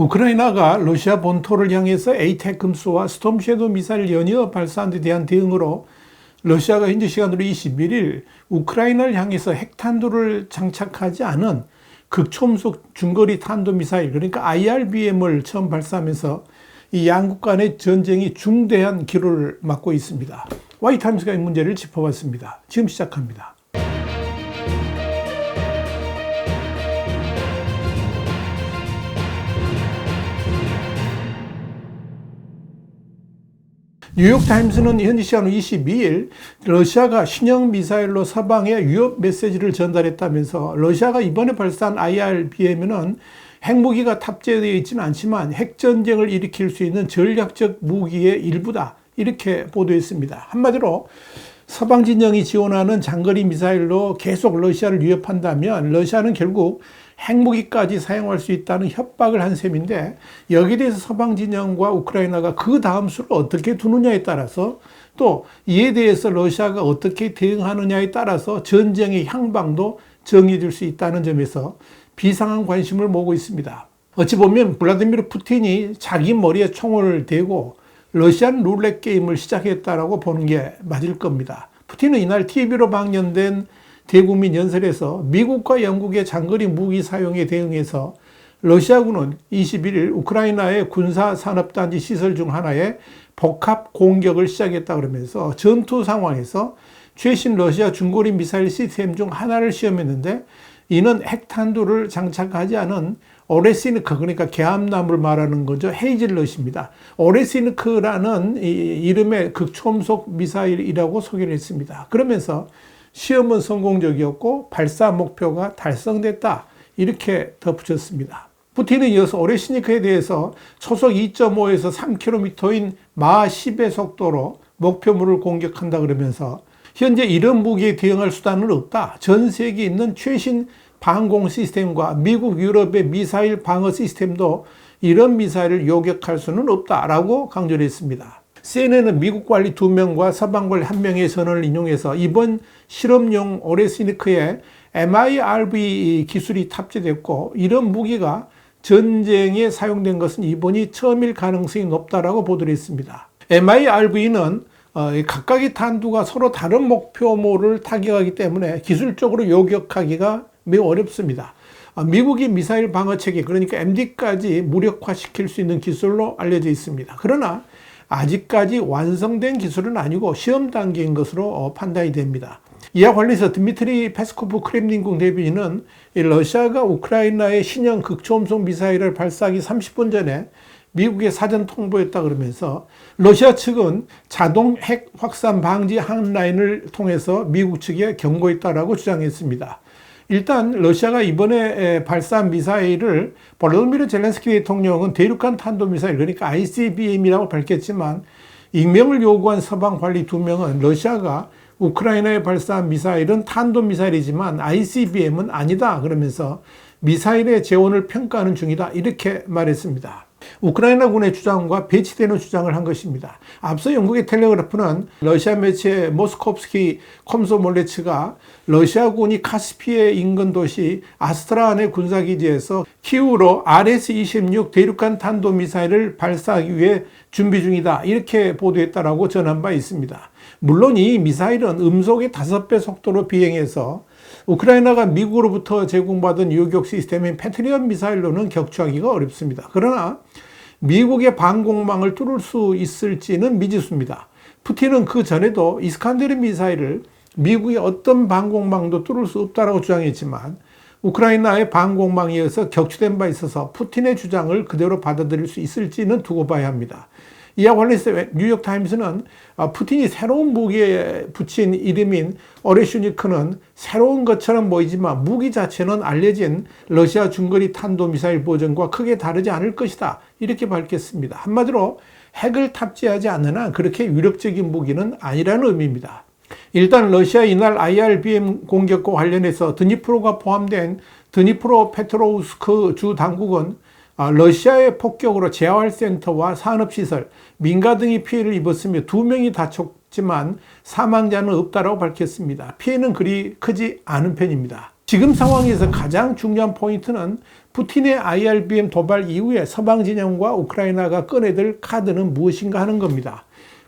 우크라이나가 러시아 본토를 향해서 에이태크스와 스톰섀도우 미사일 연이어 발사한 데 대한 대응으로 러시아가 현지 시간으로 21일 우크라이나를 향해서 핵탄두를 장착하지 않은 극초음속 중거리 탄도미사일, 그러니까 IRBM을 처음 발사하면서 이 양국 간의 전쟁이 중대한 기로를 맞고 있습니다. Y타임스가 이 문제를 짚어봤습니다. 지금 시작합니다. 뉴욕타임스는 현지 시간으로 22일 러시아가 신형 미사일로 서방에 위협 메시지를 전달했다면서 러시아가 이번에 발사한 IRBM에는 핵무기가 탑재되어 있지는 않지만 핵전쟁을 일으킬 수 있는 전략적 무기의 일부다, 이렇게 보도했습니다. 한마디로 서방 진영이 지원하는 장거리 미사일로 계속 러시아를 위협한다면 러시아는 결국 핵무기까지 사용할 수 있다는 협박을 한 셈인데, 여기에 대해서 서방 진영과 우크라이나가 그 다음 수를 어떻게 두느냐에 따라서, 또 이에 대해서 러시아가 어떻게 대응하느냐에 따라서 전쟁의 향방도 정해질 수 있다는 점에서 비상한 관심을 모으고 있습니다. 어찌 보면 블라디미르 푸틴이 자기 머리에 총을 대고 러시안 룰렛 게임을 시작했다라고 보는 게 맞을 겁니다. 푸틴은 이날 TV로 방영된 대국민 연설에서 미국과 영국의 장거리 무기 사용에 대응해서 러시아군은 21일 우크라이나의 군사산업단지 시설 중 하나에 복합 공격을 시작했다 그러면서 전투 상황에서 최신 러시아 중거리 미사일 시스템 중 하나를 시험했는데, 이는 핵탄두를 장착하지 않은 오레시니크, 그러니까 개암나무를 말하는 거죠. 헤이즐넛입니다. 오레시니크라는 이름의 극초음속 미사일이라고 소개를 했습니다. 그러면서 시험은 성공적이었고 발사 목표가 달성됐다, 이렇게 덧붙였습니다. 푸틴은 이어서 오레시니크에 대해서 초속 2.5에서 3km인 마 10의 속도로 목표물을 공격한다 그러면서 현재 이런 무기에 대응할 수단은 없다. 전 세계에 있는 최신 방공 시스템과 미국, 유럽의 미사일 방어 시스템도 이런 미사일을 요격할 수는 없다라고 강조를 했습니다. CNN은 미국 관리 2명과 서방 관리 1명의 선언을 인용해서 이번 실험용 오레시니크에 MIRV 기술이 탑재됐고, 이런 무기가 전쟁에 사용된 것은 이번이 처음일 가능성이 높다라고 보도를 했습니다. MIRV는 각각의 탄두가 서로 다른 목표물을 타격하기 때문에 기술적으로 요격하기가 매우 어렵습니다. 미국이 미사일 방어 체계, 그러니까 MD까지 무력화시킬 수 있는 기술로 알려져 있습니다. 그러나 아직까지 완성된 기술은 아니고 시험 단계인 것으로 판단이 됩니다. 이와 관련해서 드미트리 페스코프 크렘린궁 대변인은 러시아가 우크라이나의 신형 극초음속 미사일을 발사하기 30분 전에 미국에 사전 통보했다 그러면서 러시아 측은 자동 핵 확산 방지 한라인을 통해서 미국 측에 경고했다라고 주장했습니다. 일단 러시아가 이번에 발사한 미사일을 볼로디미르 젤렌스키 대통령은 대륙간 탄도미사일, 그러니까 ICBM이라고 밝혔지만 익명을 요구한 서방 관리 2명은 러시아가 우크라이나에 발사한 미사일은 탄도미사일이지만 ICBM은 아니다 그러면서 미사일의 재원을 평가하는 중이다, 이렇게 말했습니다. 우크라이나군의 주장과 배치되는 주장을 한 것입니다. 앞서 영국의 텔레그래프는 러시아 매체 모스코프스키 콤소몰레츠가 러시아군이 카스피해 인근 도시 아스트라한의 군사기지에서 키우로 RS-26 대륙간 탄도미사일을 발사하기 위해 준비 중이다, 이렇게 보도했다라고 전한 바 있습니다. 물론 이 미사일은 음속의 5배 속도로 비행해서 우크라이나가 미국으로부터 제공받은 요격 시스템인 패트리엇 미사일로는 격추하기가 어렵습니다. 그러나 미국의 방공망을 뚫을 수 있을지는 미지수입니다. 푸틴은 그 전에도 이스칸데르 미사일을 미국의 어떤 방공망도 뚫을 수 없다고 주장했지만 우크라이나의 방공망에 의해서 격추된 바 있어서 푸틴의 주장을 그대로 받아들일 수 있을지는 두고 봐야 합니다. 이와 관련해서 뉴욕타임스는 푸틴이 새로운 무기에 붙인 이름인 오레슈니크는 새로운 것처럼 보이지만 무기 자체는 알려진 러시아 중거리 탄도미사일 버전과 크게 다르지 않을 것이다, 이렇게 밝혔습니다. 한마디로 핵을 탑재하지 않는 한 그렇게 위력적인 무기는 아니라는 의미입니다. 일단 러시아 이날 IRBM 공격과 관련해서 드니프로가 포함된 드니프로 페트로우스크 주 당국은 러시아의 폭격으로 재활센터와 산업시설, 민가 등이 피해를 입었으며 2명이 다쳤지만 사망자는 없다고 밝혔습니다. 피해는 그리 크지 않은 편입니다. 지금 상황에서 가장 중요한 포인트는 푸틴의 IRBM 도발 이후에 서방 진영과 우크라이나가 꺼내들 카드는 무엇인가 하는 겁니다.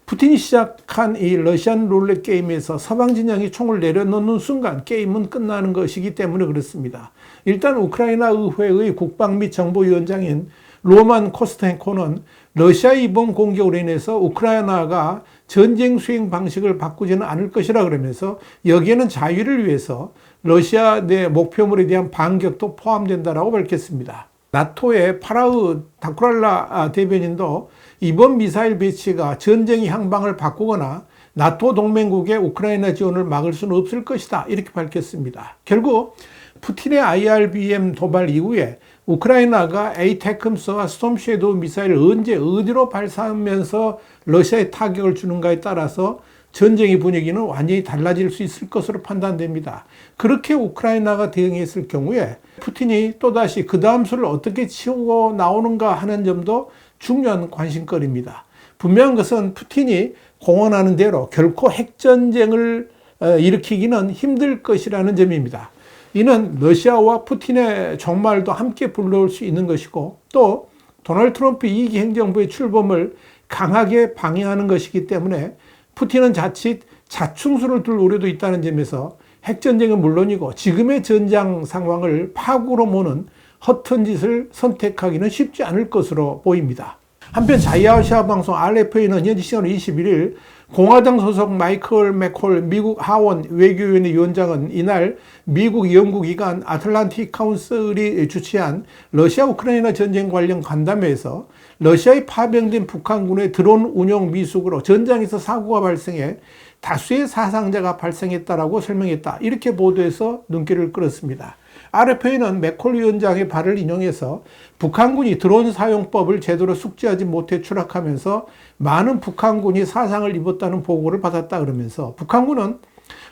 푸틴이 시작한 이 러시안 룰렛 게임에서 서방 진영이 총을 내려놓는 순간 게임은 끝나는 것이기 때문에 그렇습니다. 일단 우크라이나 의회의 국방 및 정보위원장인 로만 코스텐코는 러시아의 이번 공격으로 인해서 우크라이나가 전쟁 수행 방식을 바꾸지는 않을 것이라 그러면서 여기에는 자유를 위해서 러시아 내 목표물에 대한 반격도 포함된다라고 밝혔습니다. 나토의 파라우 다쿠랄라 대변인도 이번 미사일 배치가 전쟁의 향방을 바꾸거나 나토 동맹국의 우크라이나 지원을 막을 수는 없을 것이다 이렇게 밝혔습니다. 결국 푸틴의 IRBM 도발 이후에 우크라이나가 에이테크럼스와 스톰 섀도우 미사일을 언제 어디로 발사하면서 러시아에 타격을 주는가에 따라서 전쟁의 분위기는 완전히 달라질 수 있을 것으로 판단됩니다. 그렇게 우크라이나가 대응했을 경우에 푸틴이 또다시 그 다음 수를 어떻게 치고 나오는가 하는 점도 중요한 관심거리입니다. 분명한 것은 푸틴이 공언하는 대로 결코 핵전쟁을 일으키기는 힘들 것이라는 점입니다. 이는 러시아와 푸틴의 종말도 함께 불러올 수 있는 것이고 또 도널드 트럼프 2기 행정부의 출범을 강하게 방해하는 것이기 때문에 푸틴은 자칫 자충수를 둘 우려도 있다는 점에서 핵전쟁은 물론이고 지금의 전장 상황을 파국으로 모는 허튼 짓을 선택하기는 쉽지 않을 것으로 보입니다. 한편 자유아시아 방송 RFA는 현지 시간 21일 공화당 소속 마이클 맥콜 미국 하원 외교위원회 위원장은 이날 미국 연구기관 아틀란틱 카운슬이 주최한 러시아 우크라이나 전쟁 관련 간담회에서 러시아에 파병된 북한군의 드론 운용 미숙으로 전장에서 사고가 발생해 다수의 사상자가 발생했다라고 설명했다. 이렇게 보도해서 눈길을 끌었습니다. RFA는 맥콜 위원장의 발을 인용해서 북한군이 드론 사용법을 제대로 숙지하지 못해 추락하면서 많은 북한군이 사상을 입었다는 보고를 받았다 그러면서 북한군은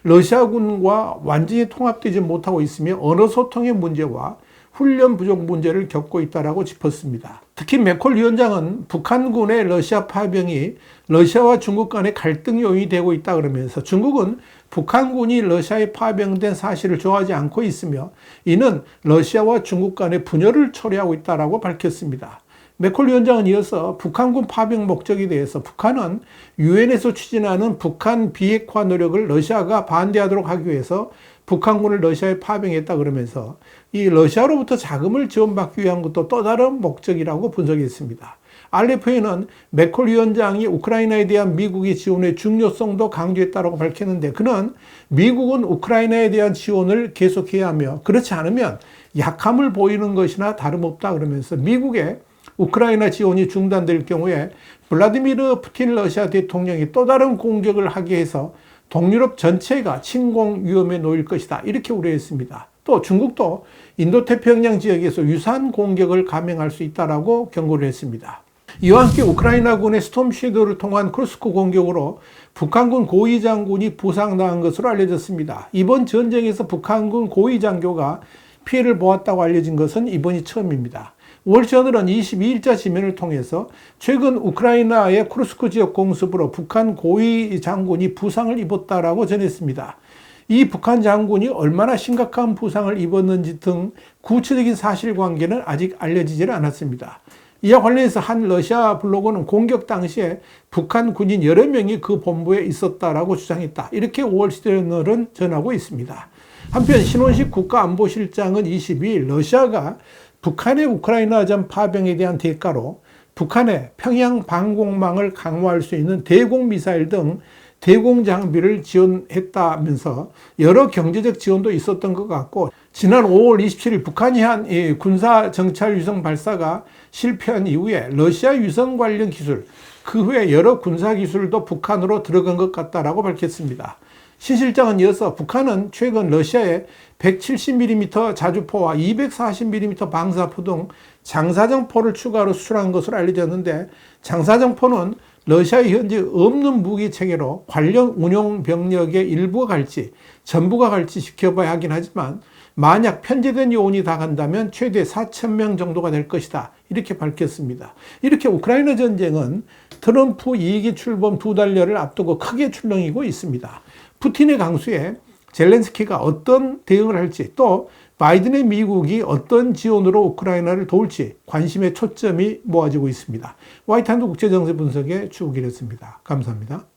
러시아군과 완전히 통합되지 못하고 있으며 언어 소통의 문제와 훈련 부족 문제를 겪고 있다고 짚었습니다. 특히 맥콜 위원장은 북한군의 러시아 파병이 러시아와 중국 간의 갈등 요인이 되고 있다 그러면서 중국은 북한군이 러시아에 파병된 사실을 좋아하지 않고 있으며 이는 러시아와 중국 간의 분열을 초래하고 있다고 밝혔습니다. 맥콜 위원장은 이어서 북한군 파병 목적에 대해서 북한은 유엔에서 추진하는 북한 비핵화 노력을 러시아가 반대하도록 하기 위해서 북한군을 러시아에 파병했다 그러면서 이 러시아로부터 자금을 지원받기 위한 것도 또 다른 목적이라고 분석했습니다. RFA는 맥콜 위원장이 우크라이나에 대한 미국의 지원의 중요성도 강조했다고 밝혔는데 그는 미국은 우크라이나에 대한 지원을 계속해야 하며 그렇지 않으면 약함을 보이는 것이나 다름없다 그러면서 미국의 우크라이나 지원이 중단될 경우에 블라디미르 푸틴 러시아 대통령이 또 다른 공격을 하게 해서 동유럽 전체가 침공 위험에 놓일 것이다 이렇게 우려했습니다. 또 중국도 인도태평양 지역에서 유사한 공격을 감행할 수 있다고 경고를 했습니다. 이와 함께 우크라이나군의 스톰 섀도우를 통한 크루스크 공격으로 북한군 고위 장군이 부상당한 것으로 알려졌습니다. 이번 전쟁에서 북한군 고위 장교가 피해를 보았다고 알려진 것은 이번이 처음입니다. 월저널은 22일자 지면을 통해서 최근 우크라이나의 크루스크 지역 공습으로 북한 고위 장군이 부상을 입었다라고 전했습니다. 이 북한 장군이 얼마나 심각한 부상을 입었는지 등 구체적인 사실관계는 아직 알려지지 않았습니다. 이와 관련해서 한 러시아 블로거는 공격 당시에 북한 군인 여러 명이 그 본부에 있었다라고 주장했다. 이렇게 월스트리트저널은 전하고 있습니다. 한편 신원식 국가안보실장은 22일 러시아가 북한의 우크라이나전 파병에 대한 대가로 북한의 평양 방공망을 강화할 수 있는 대공 미사일 등 대공 장비를 지원했다면서 여러 경제적 지원도 있었던 것 같고 지난 5월 27일 북한이 한 군사 정찰 위성 발사가 실패한 이후에 러시아 위성 관련 기술 그 후에 여러 군사 기술도 북한으로 들어간 것 같다라고 밝혔습니다. 신 실장은 이어서 북한은 최근 러시아에 170mm 자주포와 240mm 방사포 등 장사정포를 추가로 수출한 것으로 알려졌는데 장사정포는 러시아의 현재 없는 무기 체계로 관련 운용 병력의 일부가 갈지 전부가 갈지 지켜봐야 하긴 하지만 만약 편제된 요원이 다 간다면 최대 4,000명 정도가 될 것이다. 이렇게 밝혔습니다. 이렇게 우크라이나 전쟁은 트럼프 2기 출범 2달여를 앞두고 크게 출렁이고 있습니다. 푸틴의 강수에 젤렌스키가 어떤 대응을 할지, 또 바이든의 미국이 어떤 지원으로 우크라이나를 도울지 관심의 초점이 모아지고 있습니다. 화이트 한도 국제정세 분석의 추구기였습니다. 감사합니다.